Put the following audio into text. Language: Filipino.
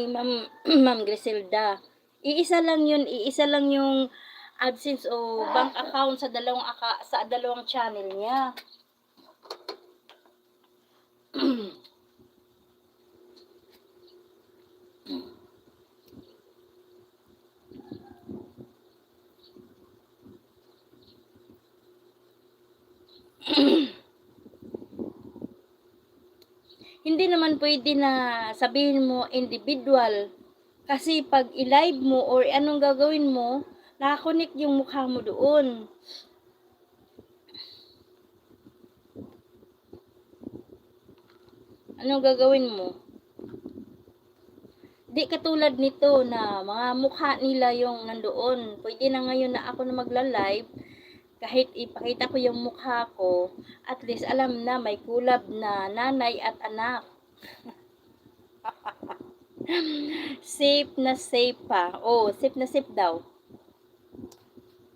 Ma'am Ma'am Griselda. Iisa lang yung AdSense o bank account sa dalawang channel niya. Hindi naman pwede na sabihin mo individual. Kasi 'pag i-live mo or anong gagawin mo, naka-connect yung mukha mo doon. Anong gagawin mo? Di katulad nito na mga mukha nila yung nandoon. Pwede na ngayon na ako na magla-live, kahit ipakita ko yung mukha ko, at least alam na may kulab na nanay at anak. Safe na safe pa. Oh, safe na safe daw.